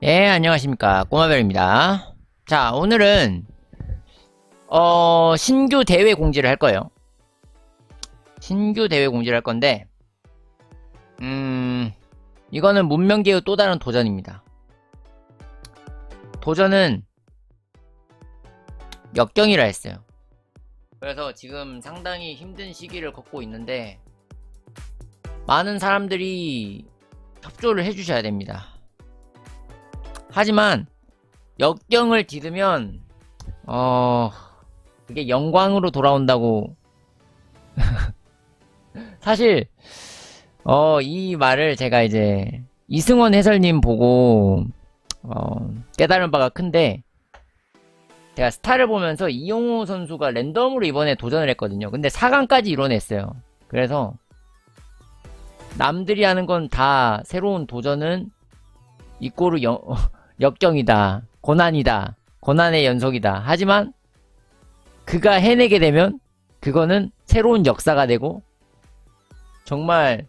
예, 안녕하십니까. 꼬마별입니다. 자, 오늘은, 신규 대회 공지를 할 거예요. 신규 대회 공지를 할 건데, 이거는 문명계의 또 다른 도전입니다. 도전은 역경이라 했어요. 그래서 지금 상당히 힘든 시기를 겪고 있는데, 많은 사람들이 협조를 해주셔야 됩니다. 하지만, 역경을 디디면, 그게 영광으로 돌아온다고. 사실, 이 말을 제가 이제, 이승원 해설님 보고, 깨달은 바가 큰데, 제가 스타를 보면서 이용호 선수가 랜덤으로 이번에 도전을 했거든요. 근데 4강까지 이뤄냈어요. 그래서, 남들이 하는 건 다 새로운 도전은 이꼬르 역경이다. 고난이다. 고난의 연속이다. 하지만 그가 해내게 되면 그거는 새로운 역사가 되고 정말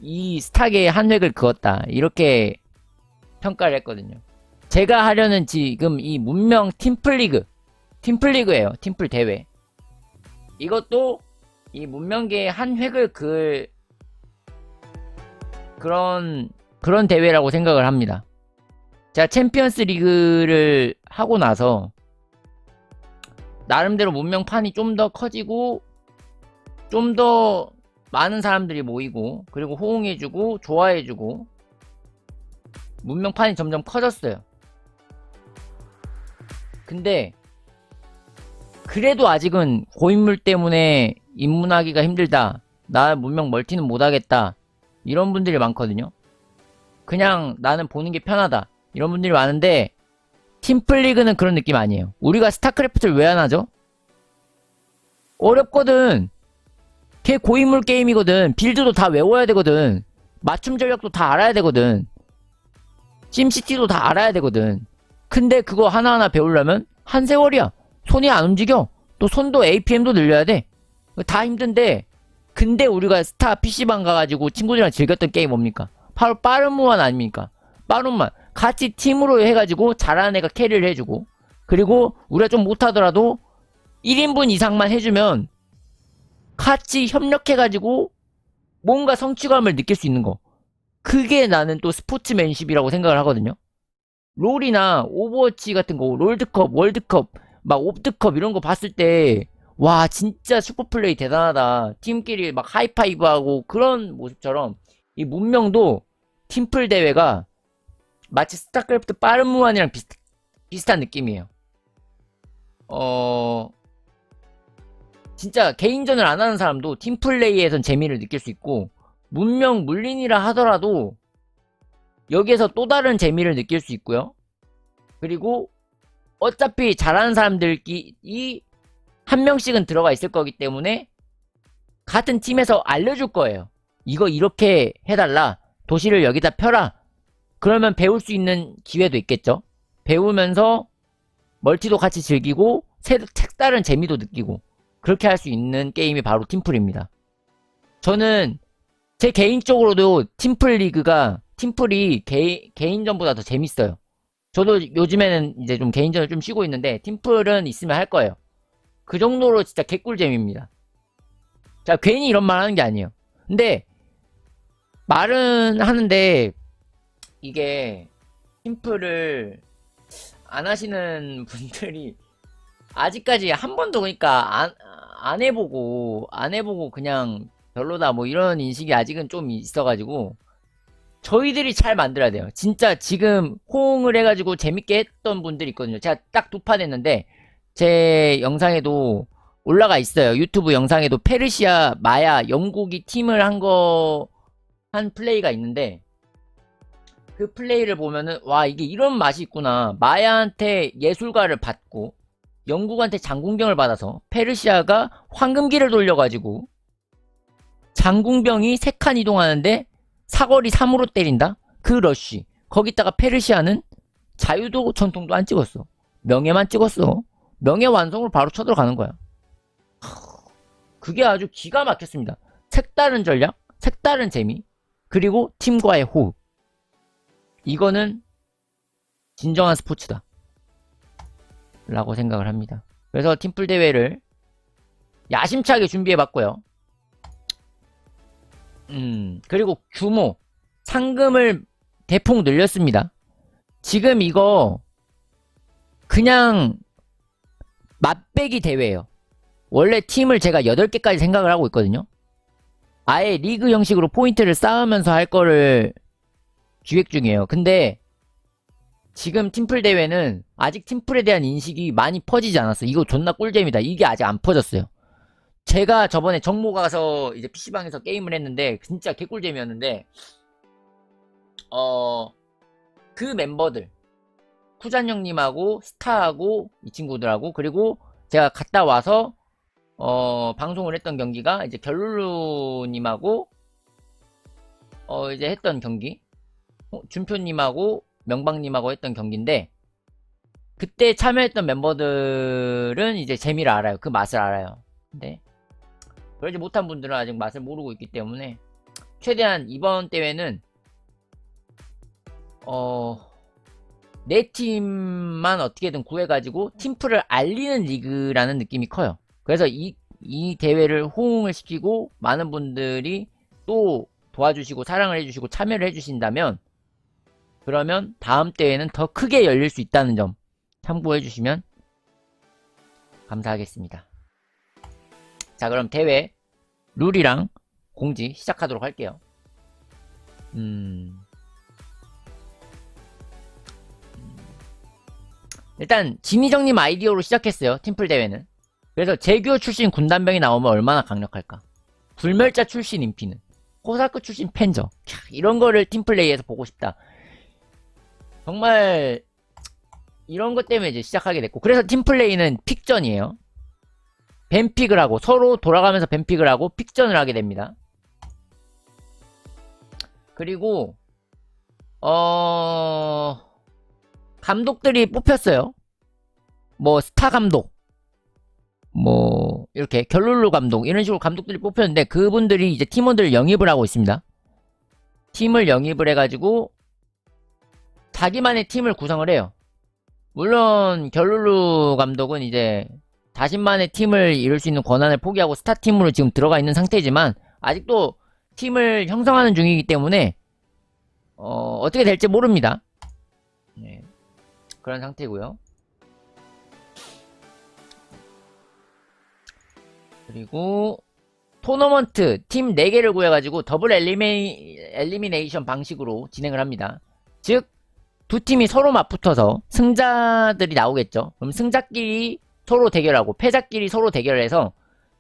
이 스탁의 한 획을 그었다. 이렇게 평가를 했거든요. 제가 하려는 지금 이 문명 팀플리그예요. 팀플 대회. 이것도 이 문명계의 한 획을 그을 그런 대회라고 생각을 합니다. 제가 챔피언스 리그를 하고 나서 나름대로 문명판이 좀 더 커지고 좀 더 많은 사람들이 모이고 그리고 호응해주고 좋아해주고 문명판이 점점 커졌어요. 근데 그래도 아직은 고인물 때문에 입문하기가 힘들다. 나 문명 멀티는 못하겠다. 이런 분들이 많거든요. 그냥 나는 보는 게 편하다. 이런 분들이 많은데 팀플리그는 그런 느낌 아니에요. 우리가 스타크래프트를 왜 안 하죠? 어렵거든. 걔 고인물 게임이거든. 빌드도 다 외워야 되거든. 맞춤 전략도 다 알아야 되거든. 심시티도 다 알아야 되거든. 근데 그거 하나하나 배우려면 한 세월이야. 손이 안 움직여. 또 손도 APM도 늘려야 돼. 다 힘든데 근데 우리가 스타 PC방 가가지고 친구들이랑 즐겼던 게임 뭡니까? 바로 빠른무한 아닙니까? 빠른무한 같이 팀으로 해가지고 잘하는 애가 캐리를 해주고 그리고 우리가 좀 못하더라도 1인분 이상만 해주면 같이 협력해가지고 뭔가 성취감을 느낄 수 있는 거. 그게 나는 또 스포츠맨십이라고 생각을 하거든요. 롤이나 오버워치 같은 거 롤드컵, 월드컵, 막 옵드컵 이런 거 봤을 때 와 진짜 슈퍼플레이 대단하다. 팀끼리 막 하이파이브하고 그런 모습처럼 이 문명도 팀플 대회가 마치 스타크래프트 빠른 무한이랑 비슷한 느낌이에요. 진짜 개인전을 안 하는 사람도 팀플레이에선 재미를 느낄 수 있고 문명 물린이라 하더라도 여기에서 또 다른 재미를 느낄 수 있고요. 그리고 어차피 잘하는 사람들이 한 명씩은 들어가 있을 거기 때문에 같은 팀에서 알려줄 거예요. 이거 이렇게 해달라. 도시를 여기다 펴라. 그러면 배울 수 있는 기회도 있겠죠. 배우면서 멀티도 같이 즐기고 색다른 재미도 느끼고 그렇게 할 수 있는 게임이 바로 팀플입니다. 저는 제 개인적으로도 팀플이 개인전보다 더 재밌어요. 저도 요즘에는 이제 좀 개인전을 좀 쉬고 있는데 팀플은 있으면 할 거예요. 그 정도로 진짜 개꿀잼입니다. 자, 괜히 이런 말 하는 게 아니에요. 근데 말은 하는데 이게 팀플을 안 하시는 분들이 아직까지 한 번도 그러니까 안 해보고 그냥 별로다 뭐 이런 인식이 아직은 좀 있어가지고 저희들이 잘 만들어야 돼요. 진짜 지금 호응을 해가지고 재밌게 했던 분들이 있거든요. 제가 딱 두 판 했는데 제 영상에도 올라가 있어요. 유튜브 영상에도 페르시아, 마야, 영국이 팀을 한 플레이가 있는데 그 플레이를 보면은 와 이게 이런 맛이 있구나. 마야한테 예술가를 받고 영국한테 장궁병을 받아서 페르시아가 황금기를 돌려가지고 장궁병이 3칸 이동하는데 사거리 3으로 때린다? 그 러쉬. 거기다가 페르시아는 자유도 전통도 안 찍었어. 명예만 찍었어. 명예 완성으로 바로 쳐들어가는 거야. 그게 아주 기가 막혔습니다. 색다른 전략, 색다른 재미, 그리고 팀과의 호흡. 이거는 진정한 스포츠다 라고 생각을 합니다. 그래서 팀플 대회를 야심차게 준비해봤고요. 그리고 규모, 상금을 대폭 늘렸습니다. 지금 이거 그냥 맛배기 대회예요. 원래 팀을 제가 8개까지 생각을 하고 있거든요. 아예 리그 형식으로 포인트를 쌓으면서 할 거를 기획 중이에요. 근데 지금 팀플 대회는 아직 팀플에 대한 인식이 많이 퍼지지 않았어요. 이거 존나 꿀잼이다. 이게 아직 안 퍼졌어요. 제가 저번에 정모 가서 이제 PC방에서 게임을 했는데 진짜 개꿀잼이었는데 그 멤버들 쿠잔 형님하고 스타하고 이 친구들하고 그리고 제가 갔다 와서 방송을 했던 경기가 이제 결룰루님하고 이제 했던 경기 준표님하고 명방님하고 했던 경기인데 그때 참여했던 멤버들은 이제 재미를 알아요. 그 맛을 알아요. 근데 그러지 못한 분들은 아직 맛을 모르고 있기 때문에 최대한 이번 대회는 내 팀만 어떻게든 구해가지고 팀플을 알리는 리그라는 느낌이 커요. 그래서 이 대회를 호응을 시키고 많은 분들이 또 도와주시고 사랑을 해주시고 참여를 해주신다면 그러면 다음 대회는 더 크게 열릴 수 있다는 점 참고해주시면 감사하겠습니다. 자, 그럼 대회 룰이랑 공지 시작하도록 할게요. 일단 진희정님 아이디어로 시작했어요. 팀플 대회는. 그래서 제규어 출신 군단병이 나오면 얼마나 강력할까. 불멸자 출신 인피는, 호사크 출신 펜저, 이런 거를 팀플레이에서 보고 싶다. 정말 이런 것 때문에 이제 시작하게 됐고, 그래서 팀플레이는 픽전이에요. 뱀픽을 하고 서로 돌아가면서 뱀픽을 하고 픽전을 하게 됩니다. 그리고 감독들이 뽑혔어요. 뭐 스타 감독, 뭐 이렇게 결룰루 감독 이런 식으로 감독들이 뽑혔는데 그분들이 이제 팀원들 영입을 하고 있습니다. 팀을 영입을 해가지고 자기만의 팀을 구성을 해요. 물론 결룰루 감독은 이제 자신만의 팀을 이룰 수 있는 권한을 포기하고 스타팀으로 지금 들어가 있는 상태지만 아직도 팀을 형성하는 중이기 때문에 어떻게 될지 모릅니다. 네, 그런 상태고요. 그리고 토너먼트 팀 4개를 구해가지고 더블 엘리미네이션 방식으로 진행을 합니다. 즉 두 팀이 서로 맞붙어서 승자들이 나오겠죠. 그럼 승자끼리 서로 대결하고 패자끼리 서로 대결을 해서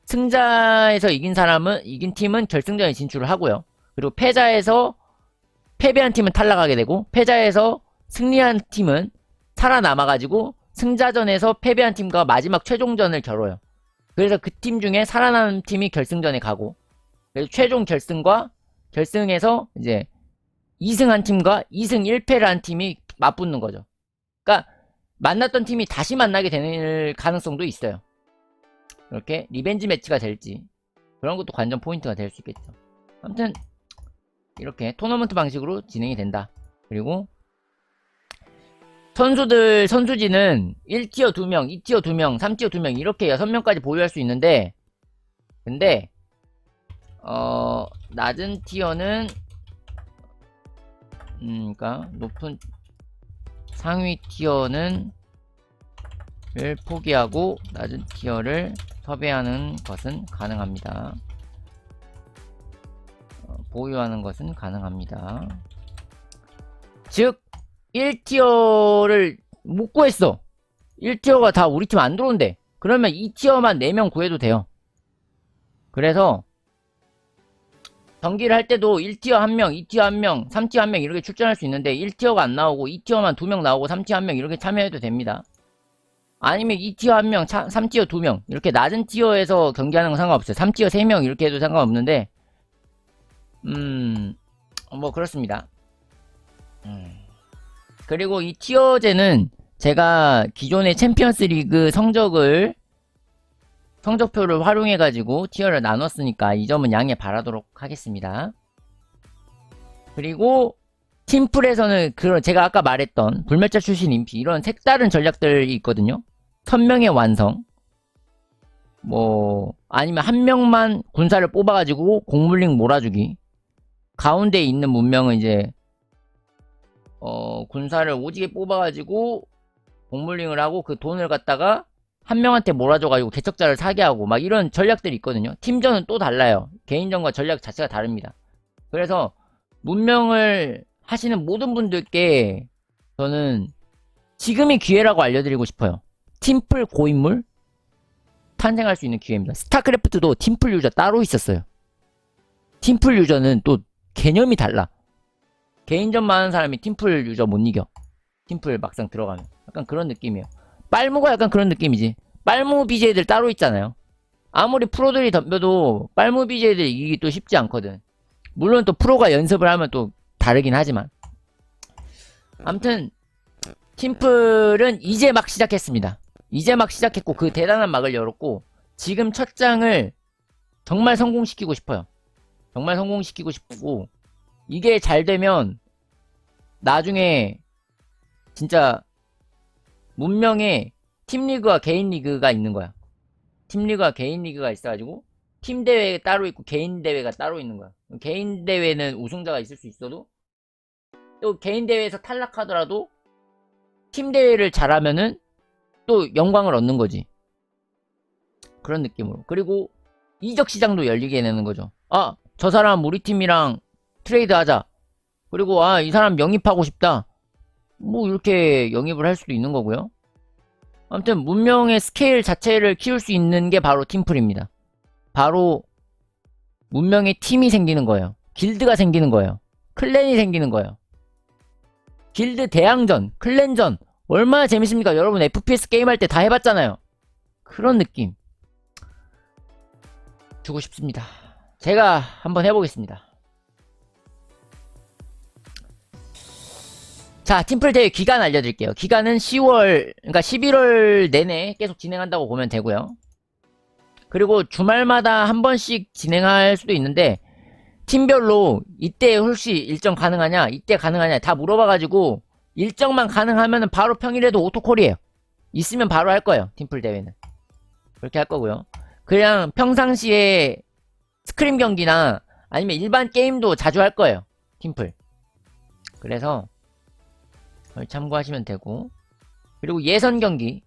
승자에서 이긴 팀은 결승전에 진출을 하고요. 그리고 패자에서 패배한 팀은 탈락하게 되고 패자에서 승리한 팀은 살아남아가지고 승자전에서 패배한 팀과 마지막 최종전을 겨뤄요. 그래서 그 팀 중에 살아남은 팀이 결승전에 가고 그래서 최종 결승과 결승에서 이제 2승한 팀과 2승 1패를 한 팀이 맞붙는 거죠. 그러니까 만났던 팀이 다시 만나게 되는 가능성도 있어요. 이렇게 리벤지 매치가 될지 그런 것도 관전 포인트가 될 수 있겠죠. 아무튼 이렇게 토너먼트 방식으로 진행이 된다. 그리고 선수진은 1티어 2명, 2티어 2명, 3티어 2명 이렇게 6명까지 보유할 수 있는데 근데 낮은 티어는 그러니까 높은 상위 티어는 를 포기하고 낮은 티어를 섭외하는 것은 가능합니다. 보유하는 것은 가능합니다. 즉 1티어를 못 구했어. 1티어가 다 우리 팀 안 들어온대. 그러면 2티어만 4명 구해도 돼요. 그래서 경기를 할 때도 1티어 1명, 2티어 1명, 3티어 1명 이렇게 출전할 수 있는데 1티어가 안 나오고 2티어만 2명 나오고 3티어 1명 이렇게 참여해도 됩니다. 아니면 2티어 1명, 3티어 2명 이렇게 낮은 티어에서 경기하는 건 상관없어요. 3티어 3명 이렇게 해도 상관없는데 뭐 그렇습니다. 그리고 이 티어제는 제가 기존의 챔피언스 리그 성적표를 활용해가지고 티어를 나눴으니까 이 점은 양해 바라도록 하겠습니다. 그리고 팀플에서는 그런 제가 아까 말했던 불멸자 출신 인피 이런 색다른 전략들이 있거든요. 선명의 완성, 뭐 아니면 한 명만 군사를 뽑아가지고 공물링 몰아주기. 가운데에 있는 문명은 이제 군사를 오지게 뽑아가지고 공물링을 하고 그 돈을 갖다가 한 명한테 몰아줘가지고 개척자를 사게 하고 막 이런 전략들이 있거든요. 팀전은 또 달라요. 개인전과 전략 자체가 다릅니다. 그래서 문명을 하시는 모든 분들께 저는 지금이 기회라고 알려드리고 싶어요. 팀플 고인물 탄생할 수 있는 기회입니다. 스타크래프트도 팀플 유저 따로 있었어요. 팀플 유저는 또 개념이 달라. 개인전만 하는 사람이 팀플 유저 못 이겨. 팀플 막상 들어가면 약간 그런 느낌이에요. 빨무가 약간 그런 느낌이지. 빨무 BJ들 따로 있잖아요. 아무리 프로들이 덤벼도 빨무 BJ들 이기기 또 쉽지 않거든. 물론 또 프로가 연습을 하면 또 다르긴 하지만 아무튼 팀플은 이제 막 시작했습니다. 이제 막 시작했고 그 대단한 막을 열었고 지금 첫 장을 정말 성공시키고 싶어요. 정말 성공시키고 싶고 이게 잘 되면 나중에 진짜 문명에 팀리그와 개인리그가 있는 거야. 팀리그와 개인리그가 있어가지고 팀 대회 따로 있고 개인 대회가 따로 있는 거야. 개인 대회는 우승자가 있을 수 있어도 또 개인 대회에서 탈락하더라도 팀 대회를 잘하면은 또 영광을 얻는 거지. 그런 느낌으로. 그리고 이적 시장도 열리게 되는 거죠. 아, 저 사람 우리 팀이랑 트레이드 하자. 그리고 아, 이 사람 영입하고 싶다. 뭐 이렇게 영입을 할 수도 있는 거고요. 아무튼 문명의 스케일 자체를 키울 수 있는 게 바로 팀플입니다. 바로 문명의 팀이 생기는 거예요. 길드가 생기는 거예요. 클랜이 생기는 거예요. 길드 대항전, 클랜전 얼마나 재밌습니까? 여러분 FPS 게임할 때 다 해봤잖아요. 그런 느낌 주고 싶습니다. 제가 한번 해보겠습니다. 자, 팀플 대회 기간 알려드릴게요. 기간은 10월, 그러니까 11월 내내 계속 진행한다고 보면 되고요. 그리고 주말마다 한 번씩 진행할 수도 있는데 팀별로 이때 혹시 일정 가능하냐, 이때 가능하냐 다 물어봐가지고 일정만 가능하면 바로 평일에도 오토콜이에요. 있으면 바로 할 거예요. 팀플 대회는 그렇게 할 거고요. 그냥 평상시에 스크림 경기나 아니면 일반 게임도 자주 할 거예요. 팀플. 그래서 참고하시면 되고, 그리고 예선 경기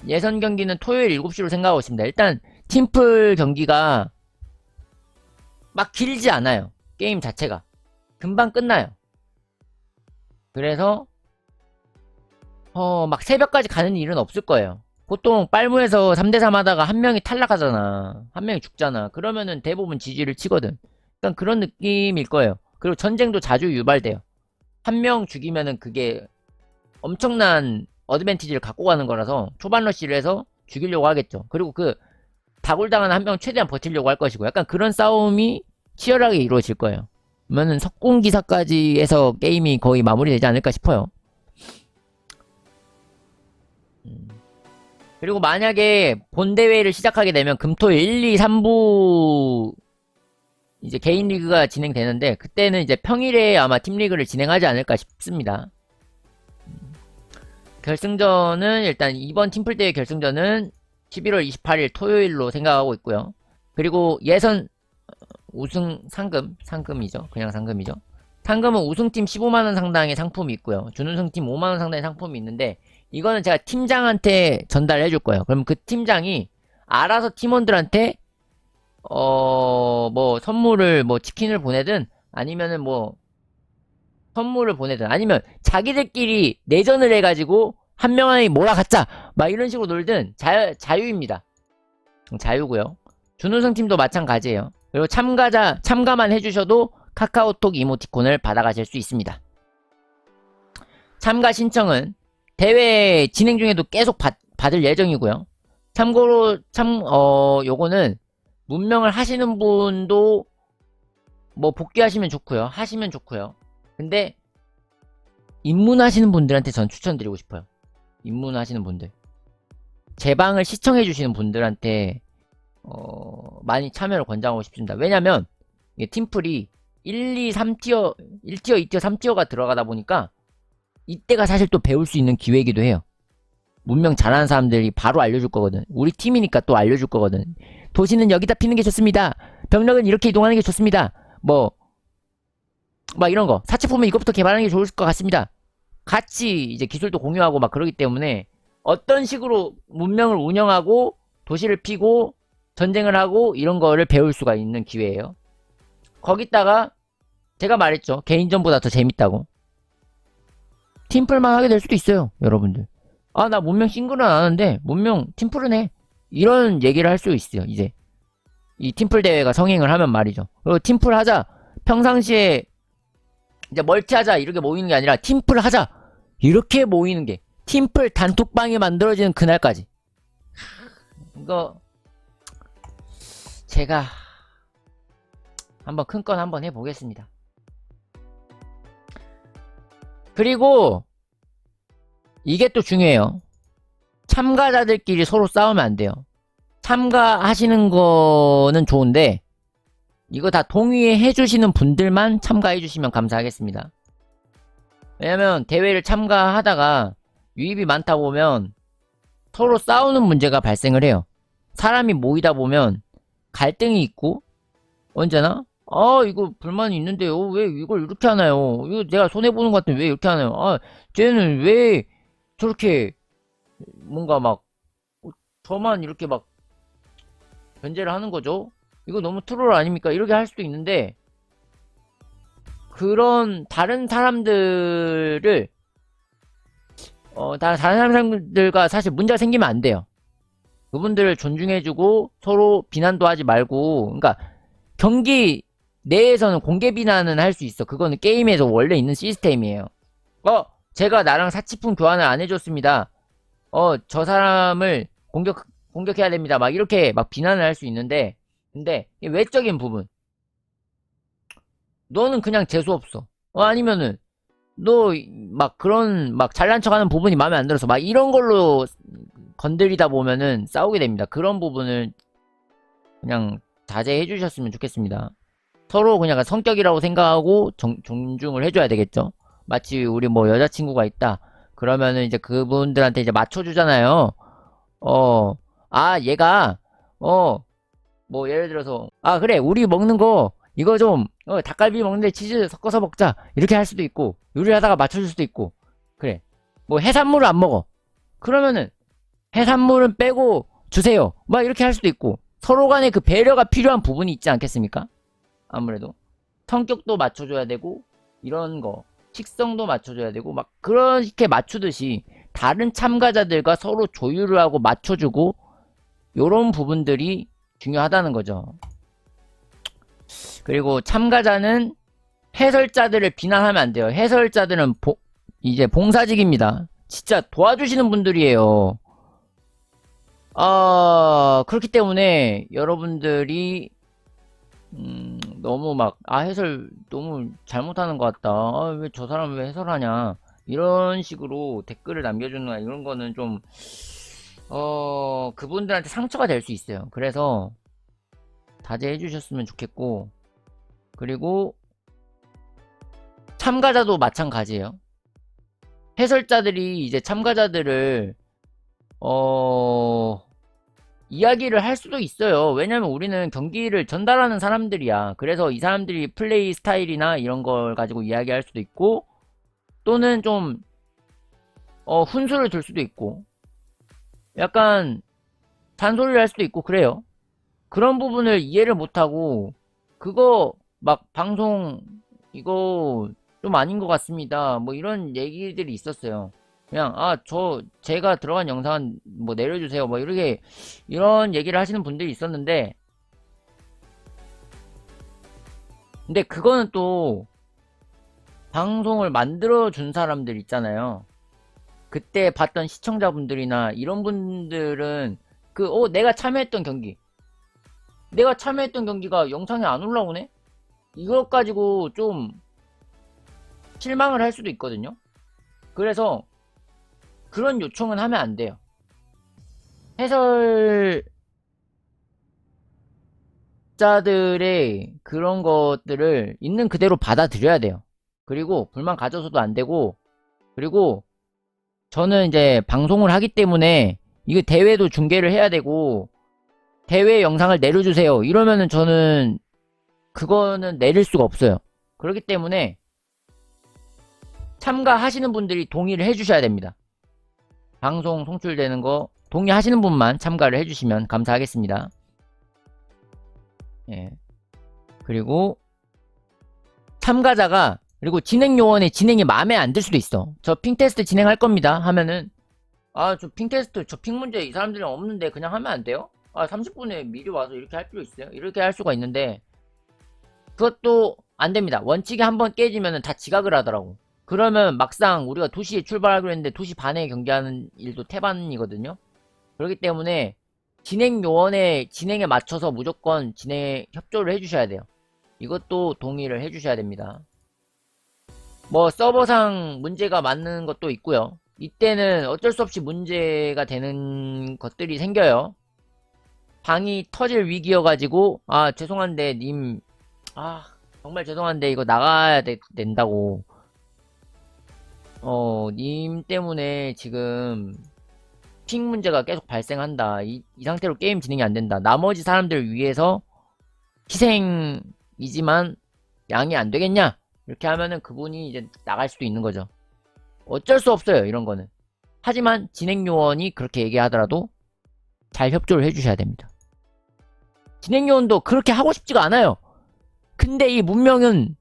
예선 경기는 토요일 7시로 생각하고 있습니다. 일단 팀플 경기가 막 길지 않아요. 게임 자체가 금방 끝나요. 그래서 막 새벽까지 가는 일은 없을 거예요. 보통 빨무에서 3대3 하다가 한 명이 탈락하잖아. 한 명이 죽잖아. 그러면은 대부분 지지를 치거든. 약간 그런 느낌일 거예요. 그리고 전쟁도 자주 유발돼요. 한 명 죽이면은 그게 엄청난 어드밴티지를 갖고 가는 거라서 초반 러시를 해서 죽이려고 하겠죠. 그리고 그 다굴당하는 한 명 최대한 버티려고 할 것이고 약간 그런 싸움이 치열하게 이루어질 거예요. 그러면은 석궁기사까지 해서 게임이 거의 마무리되지 않을까 싶어요. 그리고 만약에 본대회를 시작하게 되면 금토일 1, 2, 3부 이제 개인 리그가 진행되는데 그때는 이제 평일에 아마 팀 리그를 진행하지 않을까 싶습니다. 결승전은 일단 이번 팀플 대회 결승전은 11월 28일 토요일로 생각하고 있고요. 그리고 예선 우승 상금이죠. 그냥 상금이죠. 상금은 우승팀 15만원 상당의 상품이 있고요. 준우승팀 5만원 상당의 상품이 있는데 이거는 제가 팀장한테 전달해 줄 거예요. 그럼 그 팀장이 알아서 팀원들한테 뭐 선물을 뭐 치킨을 보내든 아니면은 뭐 선물을 보내든 아니면 자기들끼리 내전을 해가지고 한 명이 몰아갔자 막 이런 식으로 놀든 자유입니다. 자유고요. 준우승팀도 마찬가지예요. 그리고 참가만 해주셔도 카카오톡 이모티콘을 받아가실 수 있습니다. 참가 신청은 대회 진행 중에도 계속 받을 예정이고요. 참고로 요거는 문명을 하시는 분도 뭐 복귀하시면 좋고요. 하시면 좋고요. 근데 입문하시는 분들한테 전 추천드리고 싶어요. 입문하시는 분들. 제 방을 시청해주시는 분들한테 많이 참여를 권장하고 싶습니다. 왜냐면 이게 팀플이 1, 2, 3티어, 1티어, 2티어, 3티어가 들어가다 보니까 이때가 사실 또 배울 수 있는 기회이기도 해요. 문명 잘하는 사람들이 바로 알려줄 거거든. 우리 팀이니까 또 알려줄 거거든. 도시는 여기다 피는 게 좋습니다. 병력은 이렇게 이동하는 게 좋습니다. 뭐, 막 이런 거. 사치품은 이것부터 개발하는 게 좋을 것 같습니다. 같이 이제 기술도 공유하고 막 그러기 때문에 어떤 식으로 문명을 운영하고 도시를 피고 전쟁을 하고 이런 거를 배울 수가 있는 기회예요. 거기다가 제가 말했죠. 개인전보다 더 재밌다고. 팀플만 하게 될 수도 있어요. 여러분들. 아, 나 문명 싱글은 안 하는데 문명 팀플은 해. 이런 얘기를 할 수 있어요. 이제 이 팀플 대회가 성행을 하면 말이죠. 그리고 팀플 하자. 평상시에 이제 멀티하자 이렇게 모이는 게 아니라 팀플 하자 이렇게 모이는 게 팀플 단톡방이 만들어지는 그날까지. 이거 제가 한번 큰 건 한번 해보겠습니다. 그리고 이게 또 중요해요. 참가자들끼리 서로 싸우면 안 돼요. 참가하시는 거는 좋은데 이거 다 동의해 주시는 분들만 참가해 주시면 감사하겠습니다. 왜냐면 대회를 참가하다가 유입이 많다 보면 서로 싸우는 문제가 발생을 해요. 사람이 모이다 보면 갈등이 있고 언제나 이거 불만이 있는데요. 왜 이걸 이렇게 하나요? 이거 내가 손해보는 것 같은데 왜 이렇게 하나요? 쟤는 왜 저렇게 뭔가 막 저만 이렇게 막 견제를 하는 거죠? 이거 너무 트롤 아닙니까? 이렇게 할 수도 있는데 그런 다른 사람들을 다른 사람들과 사실 문제가 생기면 안 돼요. 그분들을 존중해주고 서로 비난도 하지 말고 그러니까 경기 내에서는 공개 비난은 할 수 있어. 그거는 게임에서 원래 있는 시스템이에요. 제가 나랑 사치품 교환을 안 해줬습니다. 저 사람을 공격해야 됩니다. 막 이렇게 막 비난을 할 수 있는데 근데 외적인 부분 너는 그냥 재수없어. 아니면은 너 막 그런 막 잘난 척하는 부분이 마음에 안 들어서 막 이런 걸로 건드리다 보면은 싸우게 됩니다. 그런 부분을 그냥 자제해 주셨으면 좋겠습니다. 서로 그냥 성격이라고 생각하고 존중을 해줘야 되겠죠. 마치 우리 뭐 여자친구가 있다 그러면은 이제 그분들한테 이제 맞춰주잖아요. 얘가 뭐 예를 들어서 그래 우리 먹는 거 이거 좀 닭갈비 먹는데 치즈 섞어서 먹자 이렇게 할 수도 있고 요리하다가 맞춰줄 수도 있고 그래 뭐 해산물을 안 먹어 그러면은 해산물은 빼고 주세요 막 이렇게 할 수도 있고 서로 간에 그 배려가 필요한 부분이 있지 않겠습니까? 아무래도 성격도 맞춰줘야 되고 이런 거 식성도 맞춰줘야 되고 막 그렇게 맞추듯이 다른 참가자들과 서로 조율을 하고 맞춰주고 요런 부분들이 중요하다는 거죠. 그리고 참가자는 해설자들을 비난하면 안 돼요. 해설자들은 이제 봉사직입니다. 진짜 도와주시는 분들이에요. 그렇기 때문에 여러분들이 너무 막 해설 너무 잘못하는 것 같다. 왜 저 사람 왜 해설하냐 이런 식으로 댓글을 남겨주는 이런 거는 좀 그분들한테 상처가 될 수 있어요. 그래서 자제해 주셨으면 좋겠고 그리고 참가자도 마찬가지예요. 해설자들이 이제 참가자들을 이야기를 할 수도 있어요. 왜냐면 우리는 경기를 전달하는 사람들이야. 그래서 이 사람들이 플레이 스타일이나 이런 걸 가지고 이야기할 수도 있고 또는 좀 훈수를 둘 수도 있고 약간 잔소리를 할 수도 있고 그래요. 그런 부분을 이해를 못하고 그거 막 방송 이거 좀 아닌 것 같습니다. 뭐 이런 얘기들이 있었어요. 그냥 제가 들어간 영상은 뭐 내려주세요. 뭐 이렇게 이런 얘기를 하시는 분들이 있었는데 근데 그거는 또 방송을 만들어 준 사람들 있잖아요. 그때 봤던 시청자분들이나 이런 분들은 내가 참여했던 경기가 영상에 안 올라오네? 이것 가지고 좀 실망을 할 수도 있거든요. 그래서 그런 요청은 하면 안 돼요. 해설 가짜들의 그런 것들을 있는 그대로 받아들여야 돼요. 그리고 불만 가져서도 안 되고, 그리고 저는 이제 방송을 하기 때문에 이거 대회도 중계를 해야 되고, 대회 영상을 내려주세요 이러면은 저는 그거는 내릴 수가 없어요. 그렇기 때문에 참가하시는 분들이 동의를 해주셔야 됩니다. 방송 송출되는 거 동의하시는 분만 참가를 해주시면 감사하겠습니다. 예. 그리고 참가자가, 그리고 진행 요원의 진행이 마음에 안 들 수도 있어. 저 핑테스트 진행할 겁니다 하면은, 아 저 핑테스트 저 핑 문제 이 사람들이랑 없는데 그냥 하면 안 돼요? 아 30분에 미리 와서 이렇게 할 필요 있어요? 이렇게 할 수가 있는데, 그것도 안 됩니다. 원칙이 한번 깨지면은 다 지각을 하더라고. 그러면 막상 우리가 2시에 출발하기로 했는데 2시 반에 경기하는 일도 태반이거든요. 그렇기 때문에 진행 요원의 진행에 맞춰서 무조건 진행 협조를 해주셔야 돼요. 이것도 동의를 해주셔야 됩니다. 뭐 서버상 문제가 많은 것도 있고요. 이때는 어쩔 수 없이 문제가 되는 것들이 생겨요. 방이 터질 위기여가지고, 아 죄송한데 님, 아 정말 죄송한데 이거 나가야 된다고, 님 때문에 지금 핑 문제가 계속 발생한다. 이 상태로 게임 진행이 안 된다. 나머지 사람들을 위해서 희생이지만 양이 안 되겠냐? 이렇게 하면은 그분이 이제 나갈 수도 있는 거죠. 어쩔 수 없어요, 이런 거는. 하지만 진행요원이 그렇게 얘기하더라도 잘 협조를 해주셔야 됩니다. 진행요원도 그렇게 하고 싶지가 않아요. 근데 이 문명은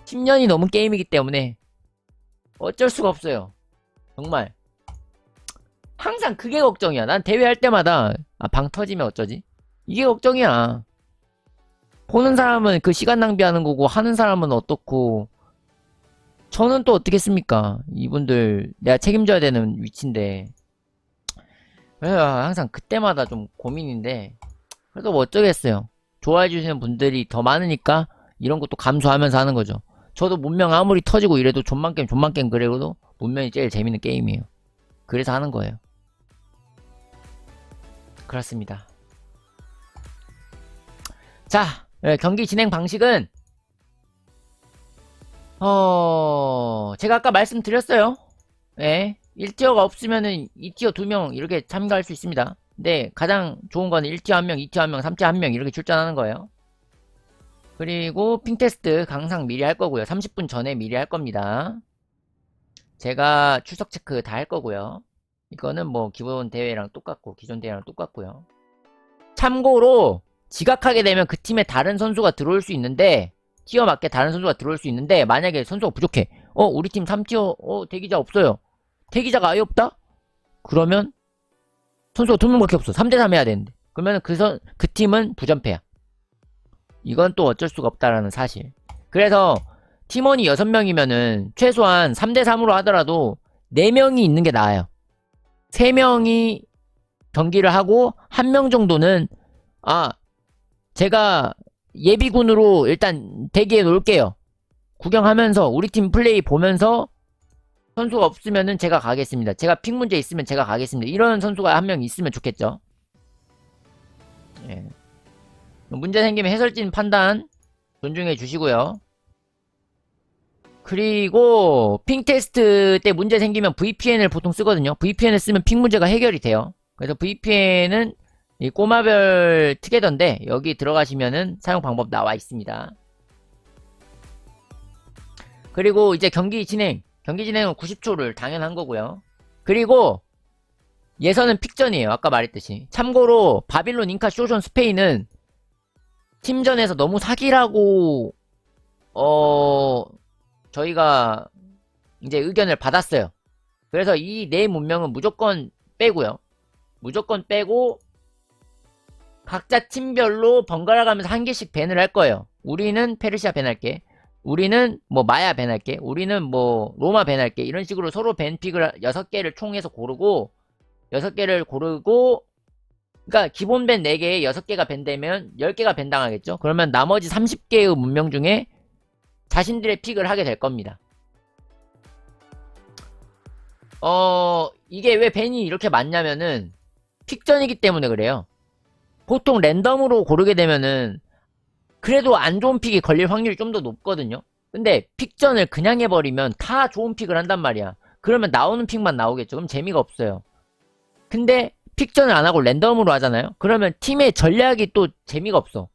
10년이 넘은 게임이기 때문에 어쩔 수가 없어요. 정말 항상 그게 걱정이야. 난 대회할 때마다 방 터지면 어쩌지? 이게 걱정이야. 보는 사람은 그 시간 낭비하는 거고, 하는 사람은 어떻고, 저는 또 어떻겠습니까? 이분들 내가 책임져야 되는 위치인데. 그래서 항상 그때마다 좀 고민인데, 그래도 뭐 어쩌겠어요. 좋아해 주시는 분들이 더 많으니까 이런 것도 감수하면서 하는 거죠. 저도 문명 아무리 터지고 이래도 존만 게임 그래도 문명이 제일 재밌는 게임이에요. 그래서 하는 거예요. 그렇습니다. 자, 경기 진행 방식은 제가 아까 말씀드렸어요. 예, 1티어가 없으면은 2티어 2명 이렇게 참가할 수 있습니다. 근데 가장 좋은 거는 1티어 1명, 2티어 1명, 3티어 1명 이렇게 출전하는 거예요. 그리고 핑테스트 항상 미리 할 거고요. 30분 전에 미리 할 겁니다. 제가 출석 체크 다 할 거고요. 이거는 뭐 기본 대회랑 똑같고 기존 대회랑 똑같고요. 참고로 지각하게 되면 그 팀에 다른 선수가 들어올 수 있는데, 티어 맞게 다른 선수가 들어올 수 있는데, 만약에 선수가 부족해. 우리 팀 3티어 대기자 없어요. 대기자가 아예 없다? 그러면 선수가 2명밖에 없어. 3대3 해야 되는데. 그러면 그 팀은 부전패야. 이건 또 어쩔 수가 없다라는 사실. 그래서 팀원이 6명이면은 최소한 3대3으로 하더라도 4명이 있는 게 나아요. 3명이 경기를 하고 1명 정도는, 제가 예비군으로 일단 대기해 놓을게요. 구경하면서 우리 팀 플레이 보면서 선수가 없으면은 제가 가겠습니다. 제가 픽 문제 있으면 제가 가겠습니다. 이런 선수가 1명 있으면 좋겠죠. 예. 문제 생기면 해설진 판단 존중해 주시고요. 그리고 핑 테스트 때 문제 생기면 VPN을 보통 쓰거든요. VPN을 쓰면 핑 문제가 해결이 돼요. 그래서 VPN은 이 꼬마별 특혜던데 여기 들어가시면은 사용 방법 나와 있습니다. 그리고 이제 경기 진행은 90초를 당연한 거고요. 그리고 예선은 픽전이에요. 아까 말했듯이. 참고로 바빌론, 잉카, 쇼존, 스페인은 팀전에서 너무 사기라고 저희가 이제 의견을 받았어요. 그래서 이 네 문명은 무조건 빼고요. 무조건 빼고 각자 팀별로 번갈아 가면서 한 개씩 밴을 할 거예요. 우리는 페르시아 밴할게. 우리는 뭐 마야 밴할게. 우리는 뭐 로마 밴할게. 이런 식으로 서로 밴픽을 6개를 총해서 고르고, 6개를 고르고, 그러니까 기본 밴 4개에 6개가 밴되면 10개가 밴당하겠죠. 그러면 나머지 30개의 문명 중에 자신들의 픽을 하게 될 겁니다. 이게 왜 밴이 이렇게 많냐면은 픽전이기 때문에 그래요. 보통 랜덤으로 고르게 되면은 그래도 안 좋은 픽이 걸릴 확률이 좀 더 높거든요. 근데 픽전을 그냥 해버리면 다 좋은 픽을 한단 말이야. 그러면 나오는 픽만 나오겠죠. 그럼 재미가 없어요. 근데 픽전을 안 하고 랜덤으로 하잖아요. 그러면 팀의 전략이 또 재미가 없어.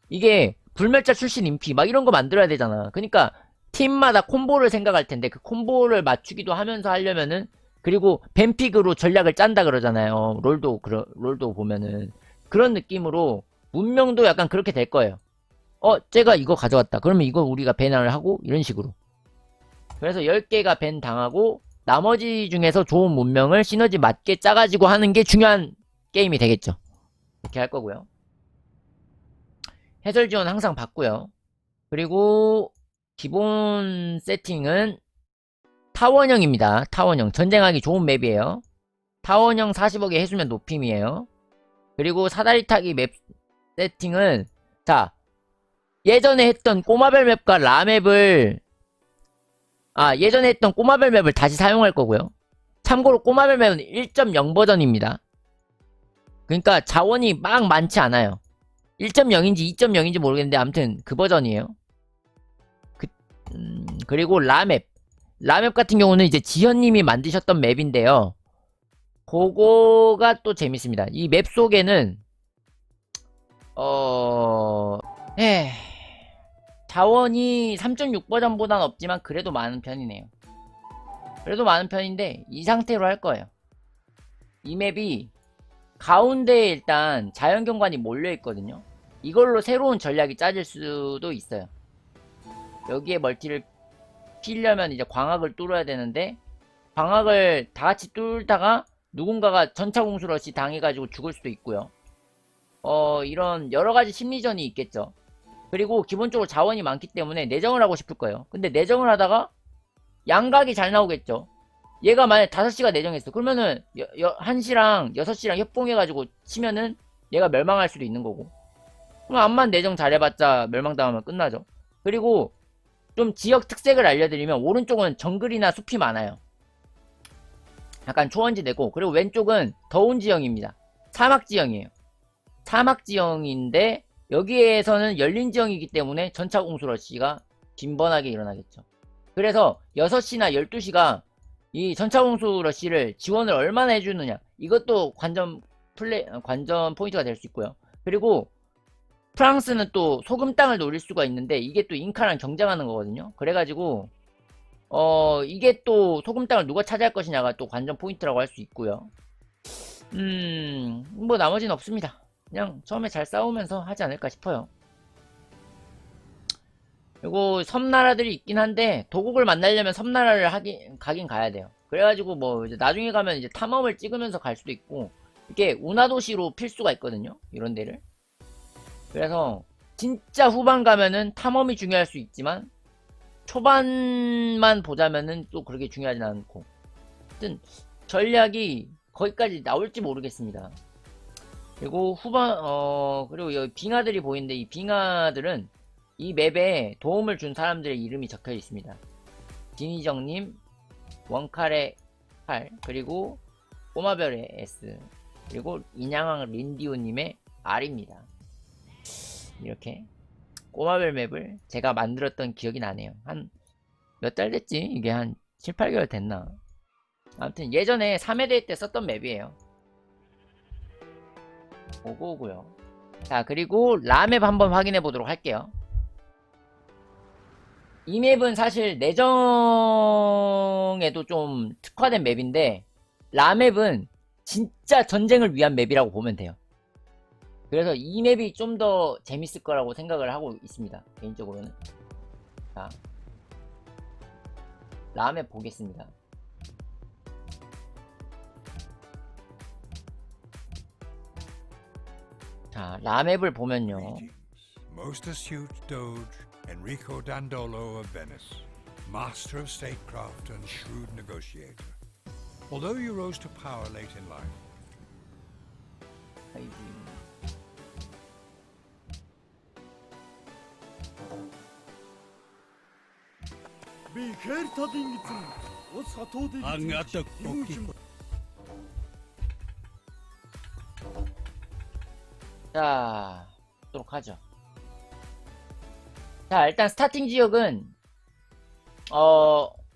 이게 불멸자 출신 인피 막 이런 거 만들어야 되잖아. 그러니까 팀마다 콤보를 생각할 텐데 그 콤보를 맞추기도 하면서 하려면은, 그리고 뱀픽으로 전략을 짠다 그러잖아요. 롤도 보면은 그런 느낌으로 문명도 약간 그렇게 될 거예요. 쟤가 이거 가져왔다. 그러면 이거 우리가 밴을 하고 이런 식으로. 그래서 10개가 밴 당하고 나머지 중에서 좋은 문명을 시너지 맞게 짜가지고 하는 게 중요한 게임이 되겠죠. 이렇게 할 거고요. 해설 지원 항상 받고요. 그리고 기본 세팅은 타원형입니다. 타원형. 전쟁하기 좋은 맵이에요. 타원형 40억의 해수면 높임이에요. 그리고 사다리 타기 맵 세팅은, 자, 예전에 했던 꼬마별 맵과 라맵을, 예전에 했던 꼬마별 맵을 다시 사용할 거고요. 참고로 꼬마별 맵은 1.0 버전입니다. 그러니까 자원이 막 많지 않아요. 1.0인지 2.0인지 모르겠는데 아무튼 그 버전이에요. 그리고 라맵. 라맵 같은 경우는 이제 지현님이 만드셨던 맵인데요. 그거가 또 재밌습니다. 이 맵 속에는 자원이 3.6 버전보단 없지만 그래도 많은 편이네요. 그래도 많은 편인데 이 상태로 할 거예요. 이 맵이 가운데에 일단 자연경관이 몰려있거든요. 이걸로 새로운 전략이 짜질 수도 있어요. 여기에 멀티를 피려면 이제 광학을 뚫어야 되는데, 광학을 다같이 뚫다가 누군가가 전차공수 러시 당해가지고 죽을 수도 있고요. 이런 여러가지 심리전이 있겠죠. 그리고 기본적으로 자원이 많기 때문에 내정을 하고 싶을 거예요. 근데 내정을 하다가 양각이 잘 나오겠죠. 얘가 만약 5시가 내정했어. 그러면은 1시랑 6시랑 협봉해가지고 치면은 얘가 멸망할 수도 있는 거고. 그럼 암만 내정 잘해봤자 멸망당하면 끝나죠. 그리고 좀 지역 특색을 알려드리면, 오른쪽은 정글이나 숲이 많아요. 약간 초원지대고, 그리고 왼쪽은 더운 지형입니다. 사막 지형이에요. 사막 지형인데 여기에서는 열린 지형이기 때문에 전차 공수 러시가 빈번하게 일어나겠죠. 그래서 6시나 12시가 이 전차 공수 러시를 지원을 얼마나 해주느냐, 이것도 관전 포인트가 될 수 있고요. 그리고 프랑스는 또 소금 땅을 노릴 수가 있는데 이게 또 잉카랑 경쟁하는 거거든요. 그래가지고 이게 또 소금 땅을 누가 차지할 것이냐가 또 관전 포인트라고 할 수 있고요. 뭐 나머지는 없습니다. 그냥 처음에 잘 싸우면서 하지 않을까 싶어요. 그리고 섬나라들이 있긴 한데 도곡을 만나려면 섬나라를 가긴 가야 돼요. 그래가지고 뭐 이제 나중에 가면 이제 탐험을 찍으면서 갈 수도 있고, 이게 운하도시로 필수가 있거든요. 이런 데를. 그래서 진짜 후반 가면은 탐험이 중요할 수 있지만 초반만 보자면은 또 그렇게 중요하진 않고, 하여튼 전략이 거기까지 나올지 모르겠습니다. 그리고 그리고 여기 빙하들이 보이는데, 이 빙하들은 이 맵에 도움을 준 사람들의 이름이 적혀 있습니다. 진희정님, 원칼의 칼, 그리고 꼬마별의 S, 그리고 인양왕 린디오님의 R입니다. 이렇게 꼬마별 맵을 제가 만들었던 기억이 나네요. 한 몇 달 됐지? 이게 한 7, 8개월 됐나? 아무튼 예전에 3회대 때 썼던 맵이에요. 오고요. 자, 그리고 라맵 한번 확인해 보도록 할게요. 이 맵은 사실 내정에도 좀 특화된 맵인데, 라맵은 진짜 전쟁을 위한 맵이라고 보면 돼요. 그래서 이 맵이 좀 더 재밌을 거라고 생각을 하고 있습니다. 개인적으로는. 자, 라맵 보겠습니다. 자, 라맵을 보면요. Most astute Doge Enrico Dandolo of Venice, master of statecraft and shrewd negotiator. Although you rose to power late in life, 자, 보도록 하죠. 자, 일단 스타팅 지역은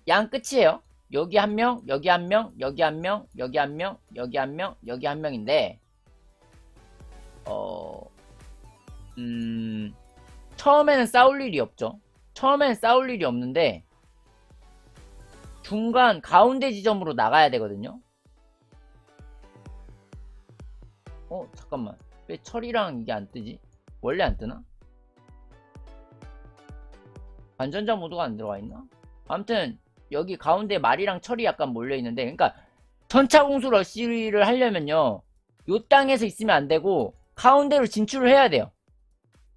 양 끝이에요. 여기 한 명, 여기 한 명, 여기 한 명, 여기 한 명, 여기 한 명, 여기 한 명인데 처음에는 싸울 일이 없죠. 처음에는 싸울 일이 없는데 중간 가운데 지점으로 나가야 되거든요. 잠깐만, 왜 철이랑 이게 안 뜨지? 원래 안 뜨나? 반전자 모드가 안 들어가 있나? 아무튼 여기 가운데 말이랑 철이 약간 몰려 있는데, 그러니까 전차 공수 러쉬를 하려면요, 요 땅에서 있으면 안 되고 가운데로 진출을 해야 돼요.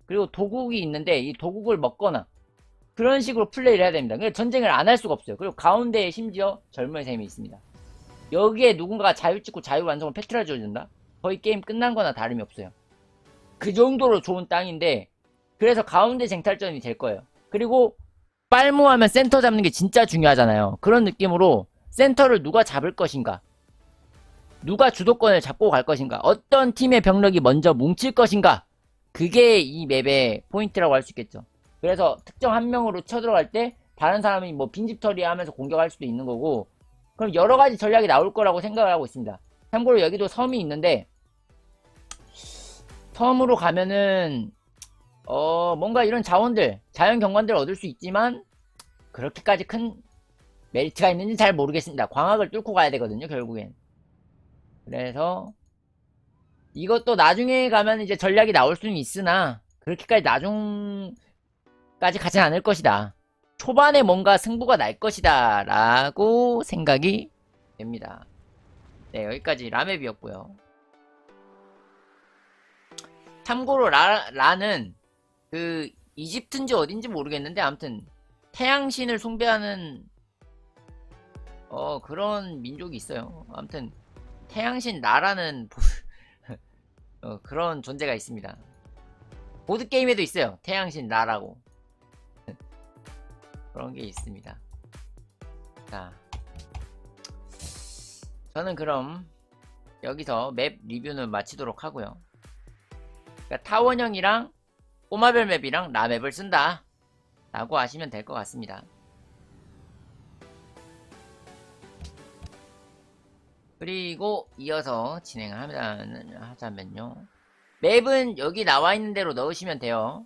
그리고 도국이 있는데 이 도국을 먹거나 그런 식으로 플레이를 해야 됩니다. 그러니까 전쟁을 안 할 수가 없어요. 그리고 가운데에 심지어 젊은 셈이 있습니다. 여기에 누군가가 자유 찍고 자유 완성을 패트라 줘준다? 거의 게임 끝난 거나 다름이 없어요. 그 정도로 좋은 땅인데, 그래서 가운데 쟁탈전이 될 거예요. 그리고 빨무하면 센터 잡는 게 진짜 중요하잖아요. 그런 느낌으로 센터를 누가 잡을 것인가, 누가 주도권을 잡고 갈 것인가, 어떤 팀의 병력이 먼저 뭉칠 것인가, 그게 이 맵의 포인트라고 할 수 있겠죠. 그래서 특정 한 명으로 쳐들어갈 때 다른 사람이 뭐 빈집털이 하면서 공격할 수도 있는 거고, 그럼 여러가지 전략이 나올 거라고 생각을 하고 있습니다. 참고로 여기도 섬이 있는데, 섬으로 가면은 뭔가 이런 자원들, 자연 경관들을 얻을 수 있지만 그렇게까지 큰 메리트가 있는지 잘 모르겠습니다. 광학을 뚫고 가야 되거든요, 결국엔. 그래서 이것도 나중에 가면 이제 전략이 나올 수는 있으나 그렇게까지 나중까지 가진 않을 것이다. 초반에 뭔가 승부가 날 것이다 라고 생각이 됩니다. 네, 여기까지 라맵이었고요. 참고로 라는 그 이집트인지 어딘지 모르겠는데, 아무튼 태양신을 숭배하는 그런 민족이 있어요. 아무튼 태양신 라라는 그런 존재가 있습니다. 보드게임에도 있어요, 태양신 라라고. 그런 게 있습니다. 자, 저는 그럼 여기서 맵 리뷰는 마치도록 하고요. 그러니까 타원형이랑 꼬마별 맵이랑 라맵을 쓴다 라고 하시면 될 것 같습니다. 그리고 이어서 진행을 하자면요, 맵은 여기 나와 있는 대로 넣으시면 돼요.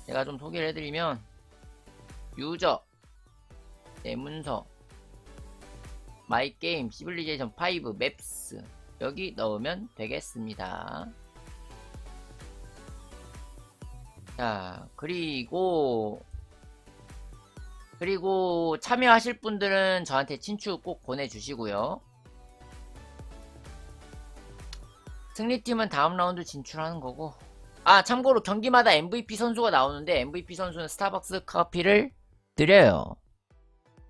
제가 좀 소개를 해드리면, 유저, 내 문서, 마이 게임, 시빌리제이션 5, 맵스, 여기 넣으면 되겠습니다. 자, 그리고 참여하실 분들은 저한테 친추 꼭 보내주시고요. 승리팀은 다음 라운드 진출하는 거고, 참고로 경기마다 MVP 선수가 나오는데 MVP 선수는 스타벅스 커피를 드려요.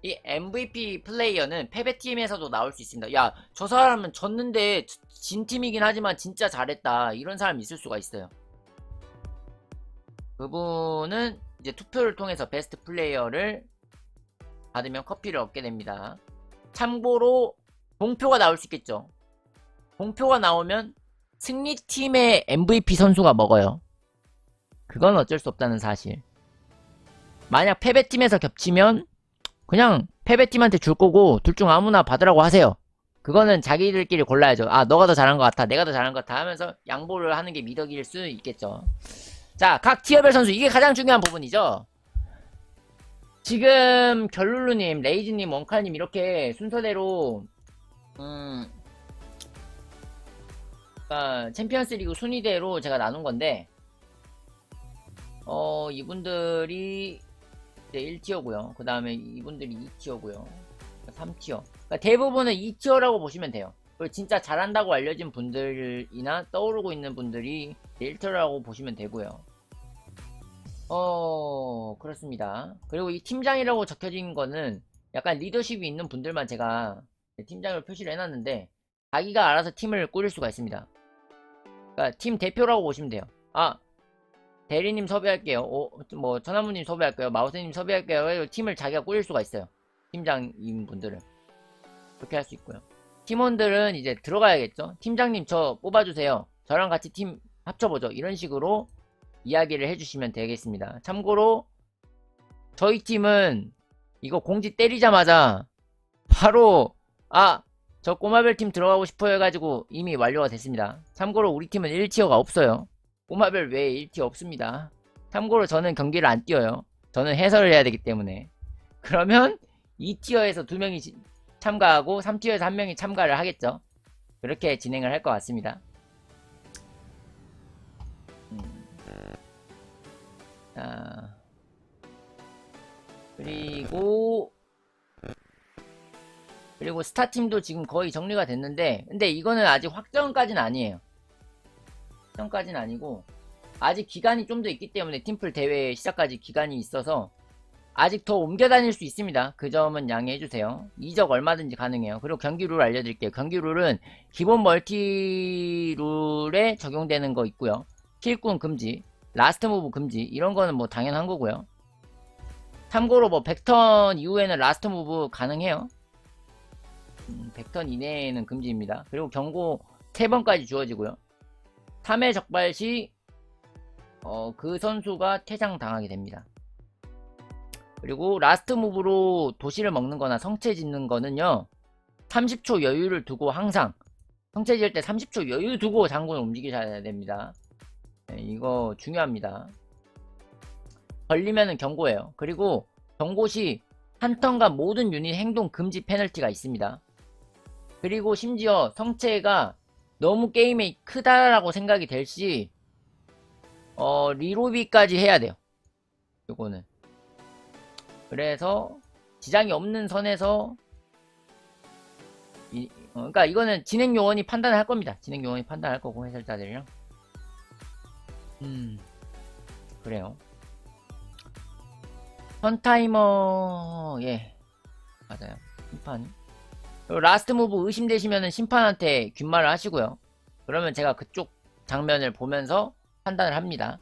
이 MVP 플레이어는 패배팀에서도 나올 수 있습니다. 야, 저 사람은 졌는데 진 팀이긴 하지만 진짜 잘했다, 이런 사람이 있을 수가 있어요. 그분은 이제 투표를 통해서 베스트 플레이어를 받으면 커피를 얻게 됩니다. 참고로 봉표가 나올 수 있겠죠. 봉표가 나오면 승리팀의 MVP 선수가 먹어요. 그건 어쩔 수 없다는 사실. 만약 패배팀에서 겹치면 그냥 패배팀한테 줄 거고 둘 중 아무나 받으라고 하세요. 그거는 자기들끼리 골라야죠. 너가 더 잘한 것 같아, 내가 더 잘한 것 같아 하면서 양보를 하는 게 미덕일 수 있겠죠. 자, 각 티어별 선수, 이게 가장 중요한 부분이죠. 지금 결룰루님, 레이즈님, 원칼님 이렇게 순서대로 챔피언스 리그 순위대로 제가 나눈 건데, 이분들이 이제 1티어고요. 그 다음에 이분들이 2티어고요. 3티어. 그러니까 대부분은 2티어라고 보시면 돼요. 그리고 진짜 잘한다고 알려진 분들이나 떠오르고 있는 분들이 1티어라고 보시면 되고요. 그렇습니다. 그리고 이 팀장이라고 적혀진 거는 약간 리더십이 있는 분들만 제가 팀장을 표시를 해놨는데, 자기가 알아서 팀을 꾸릴 수가 있습니다. 그러니까 팀 대표라고 보시면 돼요. 대리님 섭외할게요. 뭐 천하무님 섭외할게요. 마우스님 섭외할게요. 팀을 자기가 꾸릴 수가 있어요. 팀장인 분들은 그렇게 할 수 있고요. 팀원들은 이제 들어가야겠죠. 팀장님 저 뽑아주세요. 저랑 같이 팀 합쳐보죠. 이런 식으로 이야기를 해주시면 되겠습니다. 참고로 저희 팀은 이거 공지 때리자마자 바로 저 꼬마별 팀 들어가고 싶어요 해가지고 이미 완료가 됐습니다. 참고로 우리 팀은 1티어가 없어요. 꼬마별 외에 1티어 없습니다. 참고로 저는 경기를 안 뛰어요. 저는 해설을 해야 되기 때문에. 그러면 2티어에서 2명이 참가하고 3티어에서 1명이 참가를 하겠죠. 그렇게 진행을 할 것 같습니다. 자, 그리고 스타팀도 지금 거의 정리가 됐는데, 근데 이거는 아직 확정까지는 아니에요. 확정까지는 아니고 아직 기간이 좀 더 있기 때문에 팀플 대회 시작까지 기간이 있어서 아직 더 옮겨 다닐 수 있습니다. 그 점은 양해해주세요. 이적 얼마든지 가능해요. 그리고 경기 룰 알려드릴게요. 경기 룰은 기본 멀티 룰에 적용되는 거 있고요. 킬꾼 금지, 라스트 무브 금지, 이런 거는 뭐 당연한 거고요. 참고로 뭐 100턴 이후에는 라스트 무브 가능해요. 100턴 이내에는 금지입니다. 그리고 경고 3번까지 주어지고요. 3회 적발 시 그 선수가 퇴장당하게 됩니다. 그리고 라스트 무브로 도시를 먹는 거나 성체 짓는 거는요, 30초 여유를 두고 항상 성체 지을 때 30초 여유 두고 장군을 움직이셔야 됩니다. 네, 이거 중요합니다. 걸리면은 경고예요. 그리고 경고 시 한 턴간 모든 유닛 행동 금지 페널티가 있습니다. 그리고 심지어 성체가 너무 게임이 크다라고 생각이 될 시 리로비까지 해야 돼요. 요거는. 그래서 지장이 없는 선에서 그러니까 이거는 진행 요원이 판단을 할 겁니다. 진행 요원이 판단할 거고, 해설자들이랑. 그래요. 턴타이머, 예, 맞아요. 심판. 그리고 라스트 무브 의심되시면은 심판한테 귓말을 하시고요. 그러면 제가 그쪽 장면을 보면서 판단을 합니다.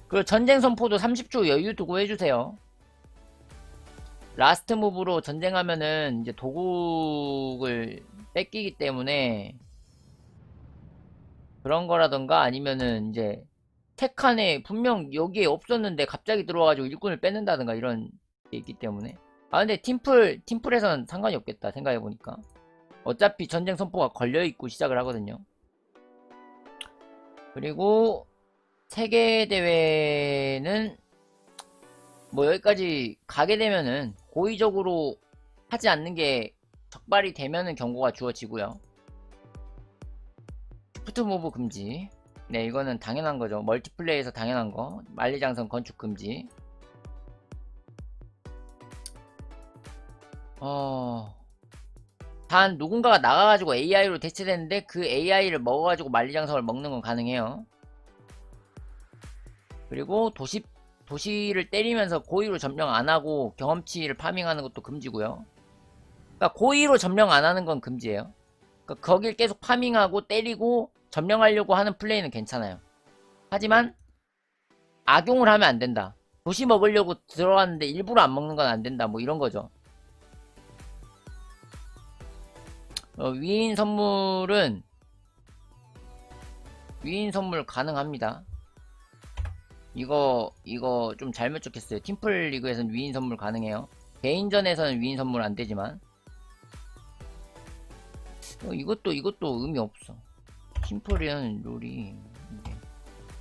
그리고 전쟁 선포도 30초 여유 두고 해주세요. 라스트 무브로 전쟁하면은 이제 도국을 뺏기기 때문에 그런 거라던가, 아니면은 이제 택칸에 분명 여기에 없었는데 갑자기 들어와가지고 일꾼을 뺏는다던가 이런 게 있기 때문에. 근데 팀플에서는 상관이 없겠다 생각해보니까. 어차피 전쟁 선포가 걸려있고 시작을 하거든요. 그리고 세계대회는 뭐 여기까지 가게 되면은 고의적으로 하지 않는 게 적발이 되면은 경고가 주어지고요. 슈프트 무브 금지. 네, 이거는 당연한 거죠. 멀티플레이에서 당연한 거. 만리장성 건축 금지. 단 누군가가 나가가지고 AI로 대체되는데 그 AI를 먹어가지고 만리장성을 먹는 건 가능해요. 그리고 도시를 때리면서 고의로 점령 안하고 경험치를 파밍하는 것도 금지고요. 그러니까 고의로 점령 안하는 건 금지예요. 그러니까 거길 계속 파밍하고 때리고 점령하려고 하는 플레이는 괜찮아요. 하지만 악용을 하면 안 된다. 도시 먹으려고 들어갔는데 일부러 안 먹는 건 안 된다. 뭐 이런 거죠. 위인 선물 가능합니다. 이거 좀 잘못 적혔어요. 팀플 리그에서는 위인 선물 가능해요. 개인전에서는 위인 선물 안 되지만. 이것도 의미 없어. 팀플은 룰이 이제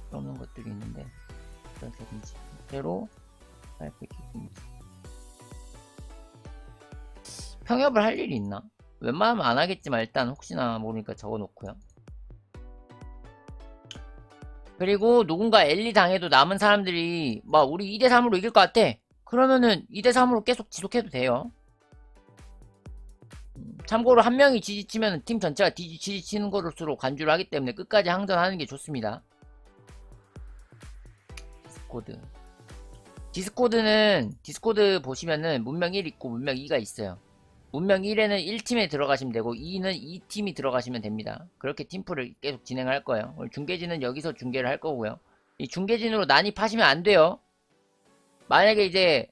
그런 것들이 있는데, 그래서든지 대로 발표기 금지. 평협을 할 일이 있나? 웬만하면 안 하겠지만 일단 혹시나 모르니까 적어놓고요. 그리고 누군가 엘리 당해도 남은 사람들이 막 우리 2대3으로 이길 것 같아. 그러면은 2대3으로 계속 지속해도 돼요. 참고로 한 명이 지지치면 팀 전체가 지지치는 것으로 간주를 하기 때문에 끝까지 항전하는 게 좋습니다. 디스코드 보시면은 문명 1 있고 문명 2가 있어요. 문명 1에는 1팀에 들어가시면 되고 2는 2팀이 들어가시면 됩니다. 그렇게 팀플을 계속 진행할 거예요. 오늘 중계진은 여기서 중계를 할 거고요. 이 중계진으로 난입하시면 안 돼요. 만약에 이제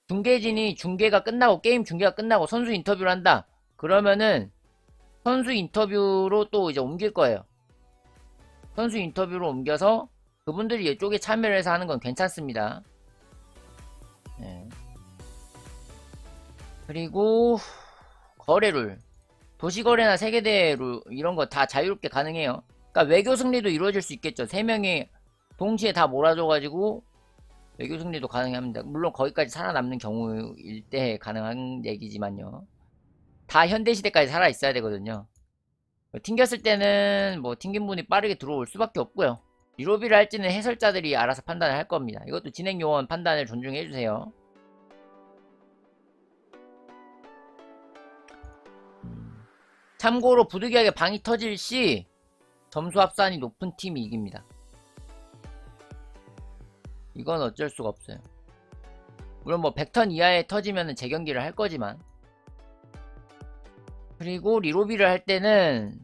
중계가 끝나고 게임 중계가 끝나고 선수 인터뷰를 한다. 그러면은 선수 인터뷰로 또 이제 옮길 거예요. 선수 인터뷰로 옮겨서 그분들이 이쪽에 참여를 해서 하는 건 괜찮습니다. 네. 그리고 거래룰, 도시거래나 세계대회 룰 이런 거 다 자유롭게 가능해요. 그러니까 외교 승리도 이루어질 수 있겠죠. 3명이 동시에 다 몰아줘가지고 외교 승리도 가능합니다. 물론 거기까지 살아남는 경우일 때 가능한 얘기지만요. 다 현대시대까지 살아있어야 되거든요. 튕겼을 때는 뭐 튕긴 분이 빠르게 들어올 수밖에 없고요. 리로비를 할지는 해설자들이 알아서 판단을 할 겁니다. 이것도 진행요원 판단을 존중해주세요. 참고로 부득이하게 방이 터질 시 점수 합산이 높은 팀이 이깁니다. 이건 어쩔 수가 없어요. 물론 뭐 100턴 이하에 터지면 재경기를 할 거지만. 그리고 리로비를 할 때는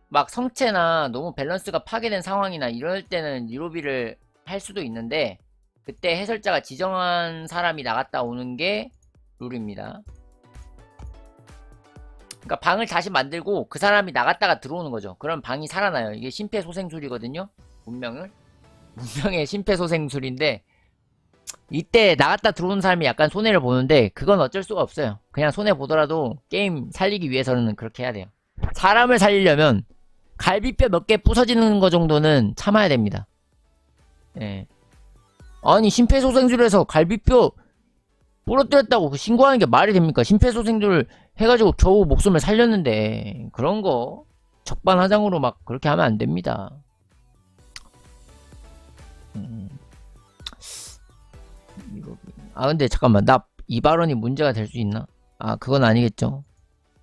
막 성체나 너무 밸런스가 파괴된 상황이나 이럴 때는 리로비를 할 수도 있는데, 그때 해설자가 지정한 사람이 나갔다 오는 게 룰입니다. 그러니까 방을 다시 만들고 그 사람이 나갔다가 들어오는 거죠. 그럼 방이 살아나요. 이게 심폐소생술이거든요. 문명의 심폐소생술인데, 이때 나갔다 들어오는 사람이 약간 손해를 보는데 그건 어쩔 수가 없어요. 그냥 손해 보더라도 게임 살리기 위해서는 그렇게 해야 돼요. 사람을 살리려면 갈비뼈 몇 개 부서지는 거 정도는 참아야 됩니다. 예. 아니 심폐소생술에서 갈비뼈 부러뜨렸다고 신고하는 게 말이 됩니까? 심폐소생술 해가지고 겨우 목숨을 살렸는데 그런 거 적반하장으로 막 그렇게 하면 안 됩니다. 근데 잠깐만, 나 이 발언이 문제가 될 수 있나? 그건 아니겠죠.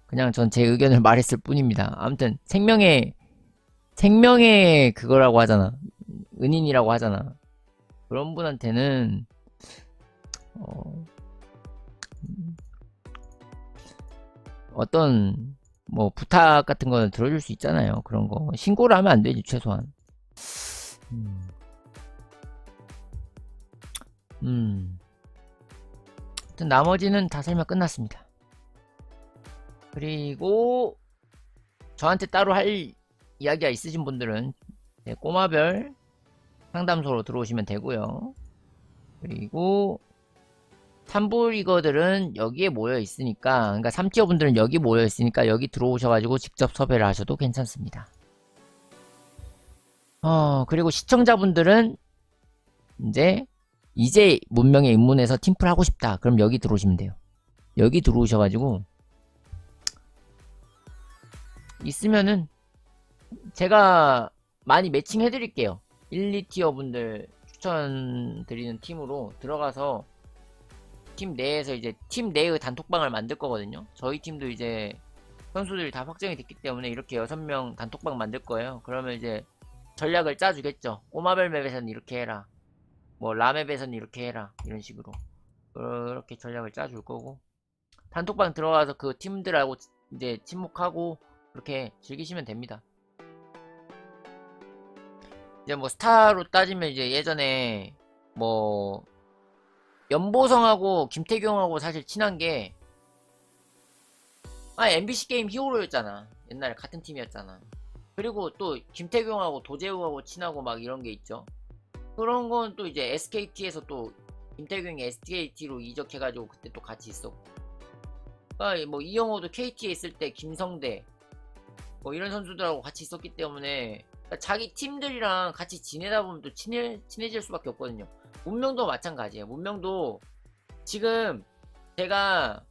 그냥 전 제 의견을 말했을 뿐입니다. 아무튼 생명의 그거라고 하잖아. 은인이라고 하잖아. 그런 분한테는 어떤 뭐 부탁 같은 거는 들어줄 수 있잖아요. 그런 거 신고를 하면 안 되지, 최소한. 아무튼 나머지는 다 설명 끝났습니다. 그리고 저한테 따로 할 이야기가 있으신 분들은 꼬마별 상담소로 들어오시면 되고요. 그리고 3부 리거들은 여기에 모여 있으니까, 그러니까 3티어 분들은 여기 모여 있으니까 여기 들어오셔가지고 직접 섭외를 하셔도 괜찮습니다. 그리고 시청자분들은 이제 문명의 입문에서 팀플 하고 싶다. 그럼 여기 들어오시면 돼요. 여기 들어오셔가지고 있으면은 제가 많이 매칭 해드릴게요. 1, 2티어 분들 추천드리는 팀으로 들어가서 팀 내에서 이제 팀 내의 단톡방을 만들 거거든요. 저희 팀도 이제 선수들이 다 확정이 됐기 때문에 이렇게 6명 단톡방 만들 거예요. 그러면 이제 전략을 짜주겠죠. 꼬마별 맵에서는 이렇게 해라, 뭐 라맵에서는 이렇게 해라, 이런 식으로 그렇게 전략을 짜줄 거고, 단톡방 들어가서 그 팀들하고 이제 침묵하고 그렇게 즐기시면 됩니다. 이제 뭐 스타로 따지면 이제 예전에 뭐 연보성하고 김태경하고 사실 친한 게 MBC 게임 히어로였잖아. 옛날에 같은 팀이었잖아. 그리고 또 김태경하고 도재우하고 친하고 막 이런 게 있죠. 그런 건 또 이제 SKT에서 또 김태경이 SKT로 이적해가지고 그때 또 같이 있었고, 뭐 이영호도 KT에 있을 때 김성대 뭐 이런 선수들하고 같이 있었기 때문에 자기 팀들이랑 같이 지내다 보면 또 친해질 수밖에 없거든요. 문명도 마찬가지예요. 문명도 지금 제가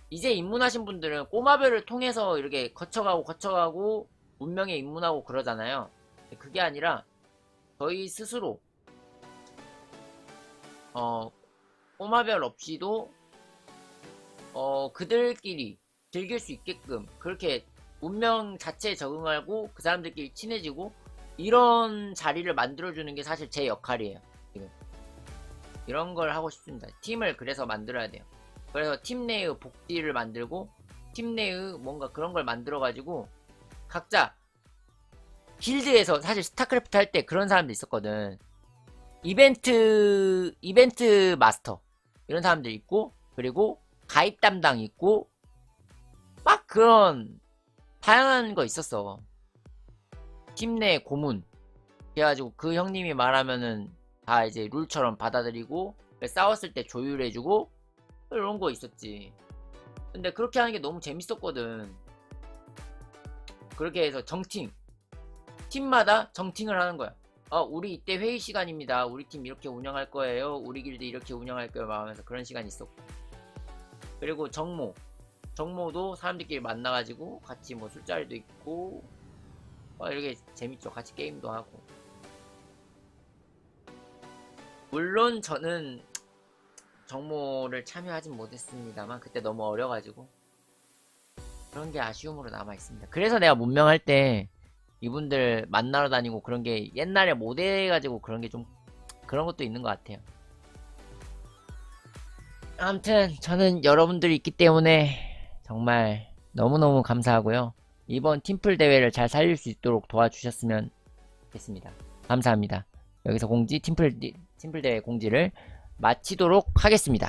이제 입문하신 분들은 꼬마별을 통해서 이렇게 거쳐가고 문명에 입문하고 그러잖아요. 그게 아니라 저희 스스로 꼬마별 없이도 그들끼리 즐길 수 있게끔 그렇게 문명 자체에 적응하고 그 사람들끼리 친해지고 이런 자리를 만들어주는 게 사실 제 역할이에요. 지금 이런 걸 하고 싶습니다. 팀을 그래서 만들어야 돼요. 그래서 팀 내의 복지를 만들고 팀 내의 뭔가 그런 걸 만들어가지고 각자 길드에서, 사실 스타크래프트 할 때 그런 사람도 있었거든. 이벤트 마스터 이런 사람들 있고, 그리고 가입 담당 있고, 막 그런 다양한 거 있었어. 팀 내 고문, 그래가지고 그 형님이 말하면은 다 이제 룰처럼 받아들이고 싸웠을 때 조율해주고 이런 거 있었지. 근데 그렇게 하는 게 너무 재밌었거든. 그렇게 해서 정팅, 팀마다 정팅을 하는 거야. 우리 이때 회의 시간입니다. 우리 팀 이렇게 운영할 거예요. 우리 길드 이렇게 운영할 거예요. 막 하면서 그런 시간이 있었고. 그리고 정모도 사람들끼리 만나가지고 같이 뭐 술자리도 있고 이렇게 재밌죠. 같이 게임도 하고. 물론 저는 정모를 참여하진 못했습니다만 그때 너무 어려가지고 그런 게 아쉬움으로 남아있습니다. 그래서 내가 문명할 때 이분들 만나러 다니고 그런 게 옛날에 못해가지고 그런 게 좀 그런 것도 있는 것 같아요. 아무튼 저는 여러분들이 있기 때문에 정말 너무너무 감사하고요. 이번 팀플 대회를 잘 살릴 수 있도록 도와주셨으면 좋겠습니다. 감사합니다. 여기서 팀플 대회 공지를 마치도록 하겠습니다.